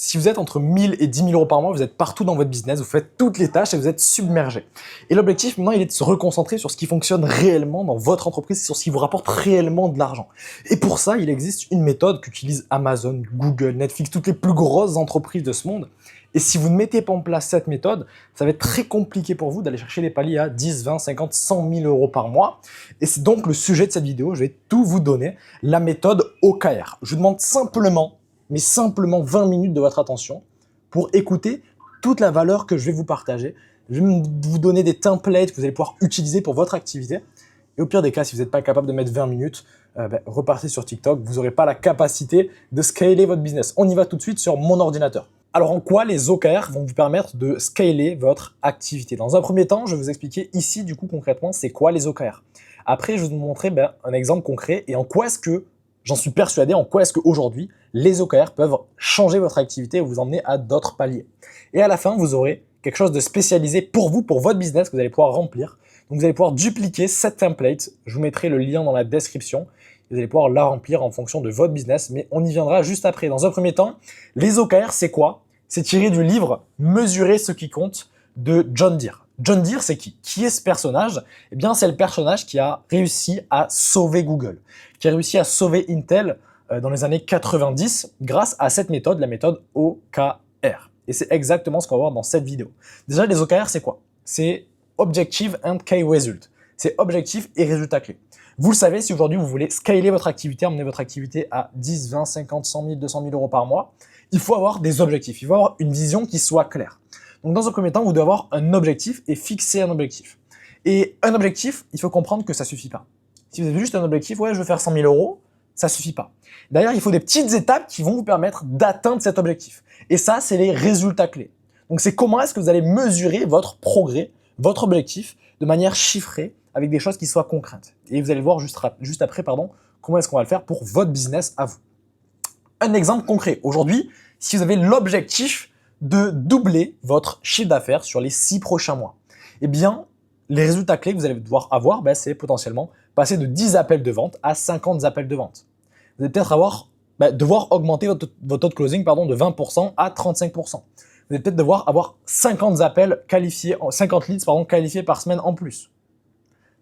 Si vous êtes entre 1000 et 10 000 euros par mois, vous êtes partout dans votre business, vous faites toutes les tâches et vous êtes submergé. Et l'objectif maintenant, il est de se reconcentrer sur ce qui fonctionne réellement dans votre entreprise, sur ce qui vous rapporte réellement de l'argent. Et pour ça, il existe une méthode qu'utilisent Amazon, Google, Netflix, toutes les plus grosses entreprises de ce monde. Et si vous ne mettez pas en place cette méthode, ça va être très compliqué pour vous d'aller chercher les paliers à 10, 20, 50, 100 000 euros par mois. Et c'est donc le sujet de cette vidéo, je vais tout vous donner, la méthode OKR. Je vous demande simplement 20 minutes de votre attention pour écouter toute la valeur que je vais vous partager. Je vais vous donner des templates que vous allez pouvoir utiliser pour votre activité. Et au pire des cas, si vous n'êtes pas capable de mettre 20 minutes, repartez sur TikTok, vous n'aurez pas la capacité de scaler votre business. On y va tout de suite sur mon ordinateur. Alors en quoi les OKR vont vous permettre de scaler votre activité? Dans un premier temps, je vais vous expliquer ici du coup concrètement c'est quoi les OKR. Après, je vais vous montrer un exemple concret et en quoi est-ce que j'en suis persuadé, en quoi est-ce qu'aujourd'hui, les OKR peuvent changer votre activité et vous emmener à d'autres paliers. Et à la fin, vous aurez quelque chose de spécialisé pour vous, pour votre business, que vous allez pouvoir remplir. Donc, vous allez pouvoir dupliquer cette template. Je vous mettrai le lien dans la description. Vous allez pouvoir la remplir en fonction de votre business, mais on y viendra juste après. Dans un premier temps, les OKR, c'est quoi? C'est tiré du livre « Mesurer ce qui compte » de John Deere. John Deere, c'est qui? Qui est ce personnage? Eh bien, c'est le personnage qui a réussi à sauver Google, qui a réussi à sauver Intel dans les années 90 grâce à cette méthode, la méthode OKR. Et c'est exactement ce qu'on va voir dans cette vidéo. Déjà, les OKR, c'est quoi? C'est Objective and Key Result. C'est objectif et résultat clé. Vous le savez, si aujourd'hui vous voulez scaler votre activité, emmener votre activité à 10, 20, 50, 100 000, 200 000 euros par mois, il faut avoir des objectifs, il faut avoir une vision qui soit claire. Donc dans un premier temps, vous devez avoir un objectif et fixer un objectif. Et un objectif, il faut comprendre que ça suffit pas. Si vous avez juste un objectif, ouais, je veux faire 100 000 euros, ça suffit pas. D'ailleurs, il faut des petites étapes qui vont vous permettre d'atteindre cet objectif. Et ça, c'est les résultats clés. Donc c'est comment est-ce que vous allez mesurer votre progrès, votre objectif, de manière chiffrée, avec des choses qui soient concrètes. Et vous allez voir juste après, comment est-ce qu'on va le faire pour votre business à vous. Un exemple concret. Aujourd'hui, si vous avez l'objectif de doubler votre chiffre d'affaires sur les 6 prochains mois, eh bien, les résultats clés que vous allez devoir avoir, c'est potentiellement passer de 10 appels de vente à 50 appels de vente. Vous allez peut-être devoir augmenter votre taux de closing de 20% à 35%. Vous allez peut-être devoir avoir 50 appels qualifiés, 50 leads qualifiés par semaine en plus.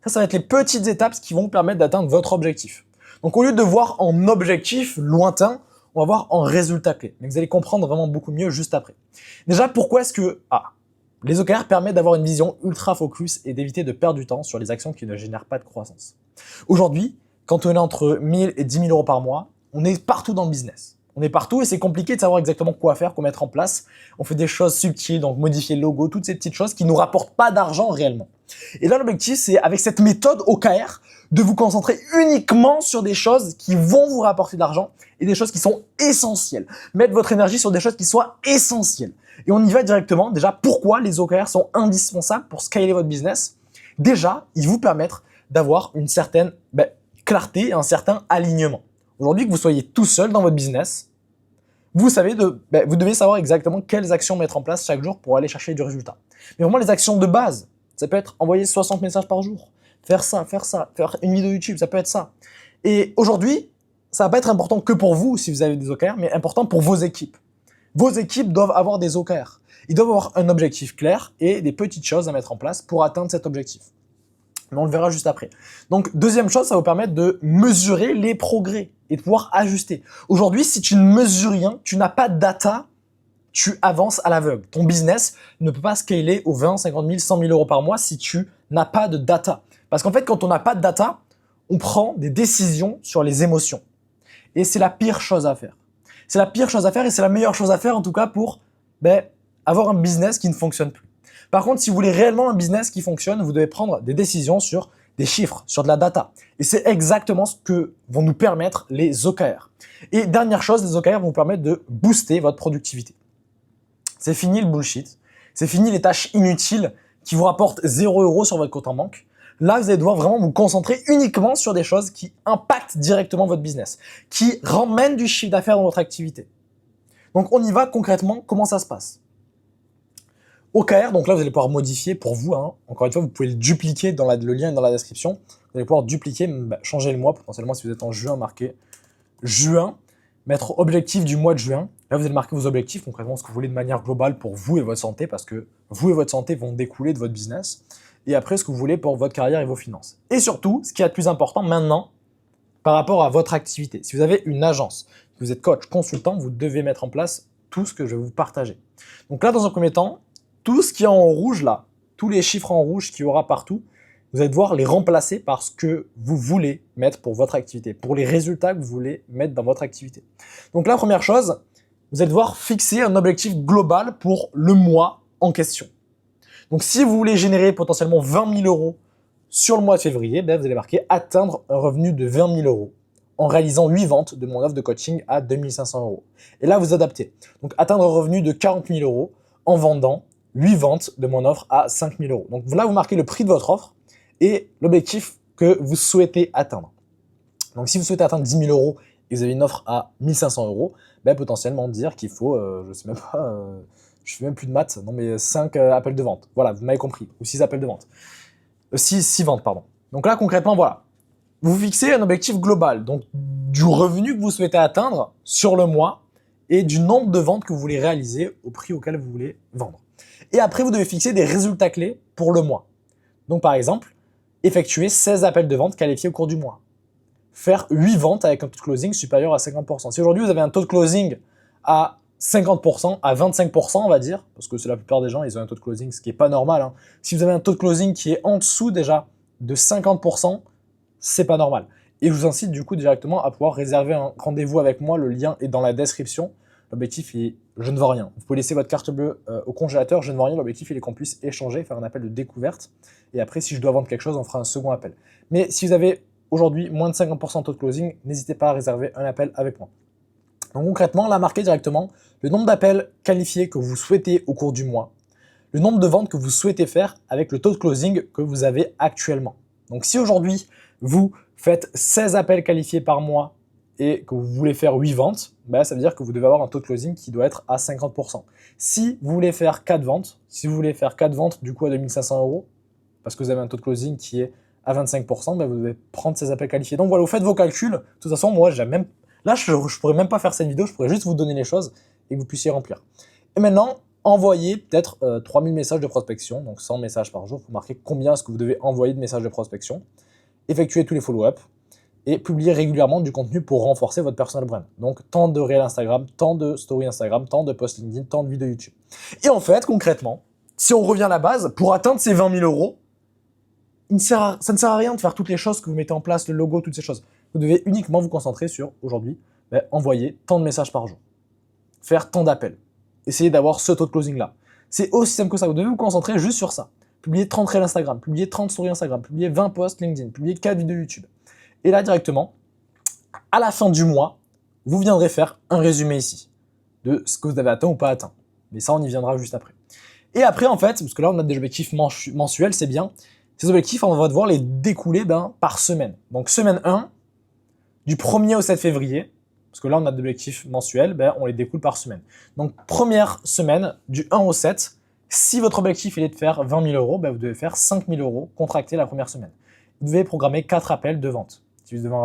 Ça va être les petites étapes qui vont vous permettre d'atteindre votre objectif. Donc au lieu de voir en objectif lointain, on va voir en résultat clé. Mais vous allez comprendre vraiment beaucoup mieux juste après. Déjà, pourquoi est-ce que les OKR permettent d'avoir une vision ultra focus et d'éviter de perdre du temps sur les actions qui ne génèrent pas de croissance. Aujourd'hui, quand on est entre 1000 et 10 000 euros par mois, on est partout dans le business. On est partout et c'est compliqué de savoir exactement quoi faire, quoi mettre en place. On fait des choses subtiles, donc modifier le logo, toutes ces petites choses qui ne nous rapportent pas d'argent réellement. Et là, l'objectif, c'est avec cette méthode OKR, de vous concentrer uniquement sur des choses qui vont vous rapporter de l'argent et des choses qui sont essentielles. Mettre votre énergie sur des choses qui soient essentielles. Et on y va directement. Déjà, pourquoi les OKR sont indispensables pour scaler votre business? Déjà, ils vous permettent d'avoir une certaine clarté et un certain alignement. Aujourd'hui, que vous soyez tout seul dans votre business, vous devez savoir exactement quelles actions mettre en place chaque jour pour aller chercher du résultat. Mais vraiment, les actions de base, ça peut être envoyer 60 messages par jour, faire une vidéo YouTube, ça peut être ça. Et aujourd'hui, ça va pas être important que pour vous si vous avez des OKR, mais important pour vos équipes. Vos équipes doivent avoir des OKR. Ils doivent avoir un objectif clair et des petites choses à mettre en place pour atteindre cet objectif. Mais on le verra juste après. Donc, deuxième chose, ça va vous permettre de mesurer les progrès et de pouvoir ajuster. Aujourd'hui, si tu ne mesures rien, tu n'as pas de data, tu avances à l'aveugle. Ton business ne peut pas scaler aux 20, 50 000, 100 000 euros par mois si tu n'as pas de data. Parce qu'en fait, quand on n'a pas de data, on prend des décisions sur les émotions. Et c'est la pire chose à faire. C'est la pire chose à faire et c'est la meilleure chose à faire en tout cas pour avoir un business qui ne fonctionne plus. Par contre, si vous voulez réellement un business qui fonctionne, vous devez prendre des décisions sur des chiffres, sur de la data. Et c'est exactement ce que vont nous permettre les OKR. Et dernière chose, les OKR vont vous permettre de booster votre productivité. C'est fini le bullshit. C'est fini les tâches inutiles qui vous rapportent 0 € sur votre compte en banque. Là, vous allez devoir vraiment vous concentrer uniquement sur des choses qui impactent directement votre business, qui ramènent du chiffre d'affaires dans votre activité. Donc, on y va concrètement. Comment ça se passe? OKR, donc là, vous allez pouvoir modifier pour vous. Encore une fois, vous pouvez le dupliquer dans le lien dans la description. Vous allez pouvoir dupliquer, changer le mois, potentiellement si vous êtes en juin, marqué juin. mettre objectif du mois de juin. Là, vous allez marquer vos objectifs, concrètement ce que vous voulez de manière globale pour vous et votre santé, parce que vous et votre santé vont découler de votre business. Et après, ce que vous voulez pour votre carrière et vos finances. Et surtout, ce qui est le plus important maintenant, par rapport à votre activité. Si vous avez une agence, si vous êtes coach, consultant, vous devez mettre en place tout ce que je vais vous partager. Donc là, dans un premier temps, tout ce qui est en rouge là, tous les chiffres en rouge qu'il y aura partout, vous allez devoir les remplacer par ce que vous voulez mettre pour votre activité, pour les résultats que vous voulez mettre dans votre activité. Donc la première chose, vous allez devoir fixer un objectif global pour le mois en question. Donc si vous voulez générer potentiellement 20 000 euros sur le mois de février, ben vous allez marquer atteindre un revenu de 20 000 euros en réalisant 8 ventes de mon offre de coaching à 2 500 euros. Et là, vous adaptez. Donc atteindre un revenu de 40 000 euros en vendant 8 ventes de mon offre à 5 000 euros. Donc là, vous marquez le prix de votre offre et l'objectif que vous souhaitez atteindre. Donc si vous souhaitez atteindre 10 000 euros et vous avez une offre à 1 500 euros, ben, potentiellement dire qu'il faut, je sais même pas, je fais même plus de maths, non mais 5 appels de vente. Voilà, vous m'avez compris, ou 6 appels de vente. 6 ventes, pardon. Donc là, concrètement, voilà. Vous fixez un objectif global, donc du revenu que vous souhaitez atteindre sur le mois et du nombre de ventes que vous voulez réaliser au prix auquel vous voulez vendre. Et après, vous devez fixer des résultats clés pour le mois. Donc par exemple, effectuer 16 appels de vente qualifiés au cours du mois. Faire 8 ventes avec un taux de closing supérieur à 50%. Si aujourd'hui vous avez un taux de closing à 50%, à 25%, on va dire, parce que c'est la plupart des gens, ils ont un taux de closing, ce qui n'est pas normal. Hein. Si vous avez un taux de closing qui est en dessous déjà de 50%, c'est pas normal. Et je vous incite du coup directement à pouvoir réserver un rendez-vous avec moi, le lien est dans la description. L'objectif est je ne vends rien. Vous pouvez laisser votre carte bleue au congélateur, je ne vends rien. L'objectif il est qu'on puisse échanger, faire un appel de découverte. Et après, si je dois vendre quelque chose, on fera un second appel. Mais si vous avez aujourd'hui moins de 50% de taux de closing, n'hésitez pas à réserver un appel avec moi. Donc concrètement, là, marquez directement le nombre d'appels qualifiés que vous souhaitez au cours du mois, le nombre de ventes que vous souhaitez faire avec le taux de closing que vous avez actuellement. Donc si aujourd'hui, vous faites 16 appels qualifiés par mois et que vous voulez faire 8 ventes, ben ça veut dire que vous devez avoir un taux de closing qui doit être à 50%. Si vous voulez faire 4 ventes, du coup à 2500 euros, parce que vous avez un taux de closing qui est à 25%, ben vous devez prendre ces appels qualifiés. Donc voilà, vous faites vos calculs. De toute façon, moi, là, je pourrais même pas faire cette vidéo, je pourrais juste vous donner les choses et que vous puissiez remplir. Et maintenant, envoyez peut-être 3000 messages de prospection, donc 100 messages par jour. Vous marquez combien est-ce que vous devez envoyer de messages de prospection. Effectuez tous les follow-up et publiez régulièrement du contenu pour renforcer votre personal brand. Donc, tant de réels Instagram, tant de stories Instagram, tant de posts LinkedIn, tant de vidéos YouTube. Et en fait, concrètement, si on revient à la base, pour atteindre ces 20 000 euros, ça ne sert à rien de faire toutes les choses que vous mettez en place, le logo, toutes ces choses. Vous devez uniquement vous concentrer sur, aujourd'hui, envoyer tant de messages par jour. Faire tant d'appels. Essayez d'avoir ce taux de closing-là. C'est aussi simple que ça. Vous devez vous concentrer juste sur ça. Publier 30 réels Instagram, publier 30 stories Instagram, publier 20 posts LinkedIn, publier 4 vidéos YouTube. Et là, directement, à la fin du mois, vous viendrez faire un résumé ici de ce que vous avez atteint ou pas atteint. Mais ça, on y viendra juste après. Et après, en fait, parce que là, on a des objectifs mensuels, c'est bien. Ces objectifs, on va devoir les découler par semaine. Donc, semaine 1, du 1er au 7 février, parce que là, on a des objectifs mensuels, on les découle par semaine. Donc, première semaine, du 1 au 7, si votre objectif est de faire 20 000 euros, vous devez faire 5 000 euros contractés la première semaine. Vous devez programmer 4 appels de vente. Si vous devez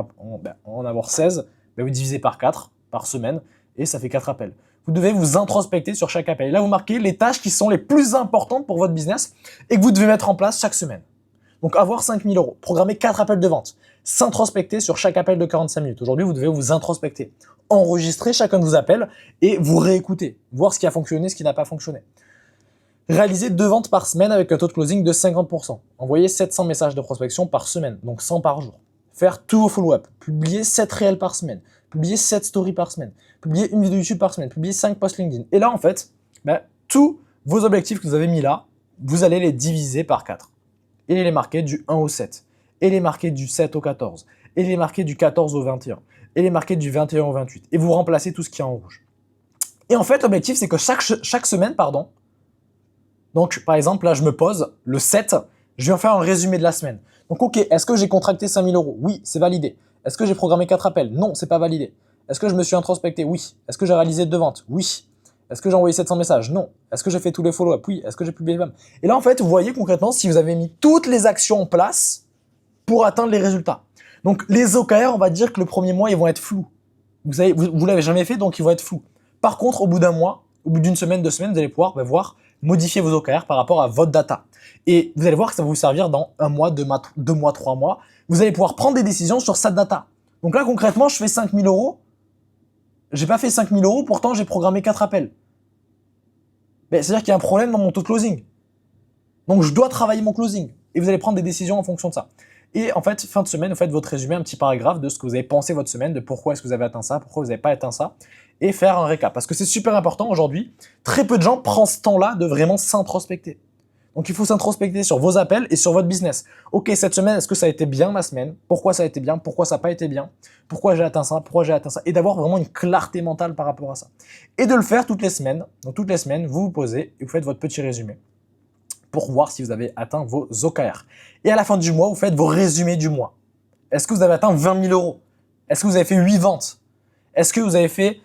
en avoir 16, vous divisez par 4 par semaine et ça fait 4 appels. Vous devez vous introspecter sur chaque appel. Et là, vous marquez les tâches qui sont les plus importantes pour votre business et que vous devez mettre en place chaque semaine. Donc, avoir 5 000 euros, programmer 4 appels de vente, s'introspecter sur chaque appel de 45 minutes. Aujourd'hui, vous devez vous introspecter, enregistrer chacun de vos appels et vous réécouter, voir ce qui a fonctionné, ce qui n'a pas fonctionné. Réaliser 2 ventes par semaine avec un taux de closing de 50%. Envoyer 700 messages de prospection par semaine, donc 100 par jour. Faire tous vos follow-up. Publier 7 réels par semaine. Publier 7 stories par semaine. Publier une vidéo YouTube par semaine. Publier 5 posts LinkedIn. Et là, en fait, tous vos objectifs que vous avez mis là, vous allez les diviser par 4. Et les marquer du 1 au 7. Et les marquer du 7 au 14. Et les marquer du 14 au 21. Et les marquer du 21 au 28. Et vous remplacez tout ce qui est en rouge. Et en fait, l'objectif, c'est que chaque semaine, donc, par exemple, là, je me pose, le 7, je viens faire un résumé de la semaine. Donc, ok, est-ce que j'ai contracté 5 000 euros? Oui, c'est validé. Est-ce que j'ai programmé 4 appels? Non, c'est pas validé. Est-ce que je me suis introspecté? Oui. Est-ce que j'ai réalisé 2 ventes? Oui. Est-ce que j'ai envoyé 700 messages? Non. Est-ce que j'ai fait tous les follow-up? Oui. Est-ce que j'ai publié les femmes? Et là, en fait, vous voyez concrètement si vous avez mis toutes les actions en place pour atteindre les résultats. Donc, les OKR, on va dire que le premier mois, ils vont être flous. vous l'avez jamais fait, donc ils vont être flous. Par contre, au bout d'un mois, au bout d'une semaine, 2 semaines, vous allez pouvoir voir modifier vos OKR par rapport à votre data. Et vous allez voir que ça va vous servir dans 1 mois, 2 mois, 3 mois. Vous allez pouvoir prendre des décisions sur cette data. Donc là, concrètement, je fais 5 000 €. J'ai pas fait 5 000 €, pourtant j'ai programmé 4 appels. C'est-à-dire qu'il y a un problème dans mon taux de closing. Donc je dois travailler mon closing. Et vous allez prendre des décisions en fonction de ça. Et en fait, fin de semaine, vous faites votre résumé, un petit paragraphe de ce que vous avez pensé votre semaine, de pourquoi est-ce que vous avez atteint ça, pourquoi vous n'avez pas atteint ça, et faire un récap. Parce que c'est super important aujourd'hui. Très peu de gens prennent ce temps-là de vraiment s'introspecter. Donc il faut s'introspecter sur vos appels et sur votre business. Ok, cette semaine, est-ce que ça a été bien ma semaine? Pourquoi ça a été bien? Pourquoi ça n'a pas été bien? Pourquoi j'ai atteint ça? Pourquoi j'ai atteint ça? Et d'avoir vraiment une clarté mentale par rapport à ça. Et de le faire toutes les semaines. Donc toutes les semaines, vous vous posez et vous faites votre petit résumé pour voir si vous avez atteint vos OKR. Et à la fin du mois, vous faites vos résumés du mois. Est-ce que vous avez atteint 20 000 €? Est-ce que vous avez fait 8 ventes? Est-ce que vous avez fait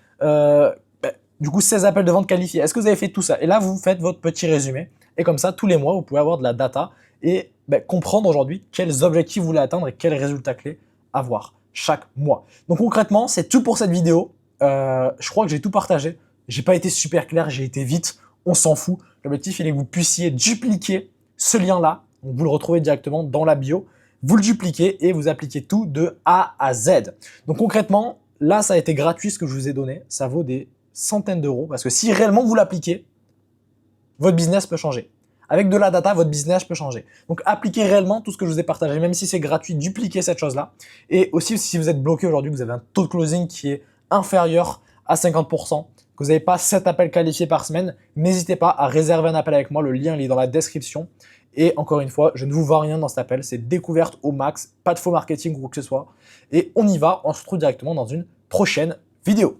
du coup 16 appels de vente qualifiés? Est-ce que vous avez fait tout ça? Et là, vous faites votre petit résumé. Et comme ça, tous les mois, vous pouvez avoir de la data et comprendre aujourd'hui quels objectifs vous voulez atteindre et quels résultats clés avoir chaque mois. Donc concrètement, c'est tout pour cette vidéo. Je crois que j'ai tout partagé. J'ai pas été super clair, j'ai été vite. On s'en fout. L'objectif, il est que vous puissiez dupliquer ce lien-là. Vous le retrouvez directement dans la bio. Vous le dupliquez et vous appliquez tout de A à Z. Donc concrètement, là, ça a été gratuit ce que je vous ai donné. Ça vaut des centaines d'euros parce que si réellement vous l'appliquez, votre business peut changer. Avec de la data, votre business peut changer. Donc appliquez réellement tout ce que je vous ai partagé, même si c'est gratuit, dupliquez cette chose-là. Et aussi, si vous êtes bloqué aujourd'hui, que vous avez un taux de closing qui est inférieur à 50%, que vous n'avez pas 7 appels qualifiés par semaine, n'hésitez pas à réserver un appel avec moi. Le lien il est dans la description. Et encore une fois, je ne vous vends rien dans cet appel. C'est découverte au max, pas de faux marketing ou quoi que ce soit. Et on y va, on se retrouve directement dans une prochaine vidéo.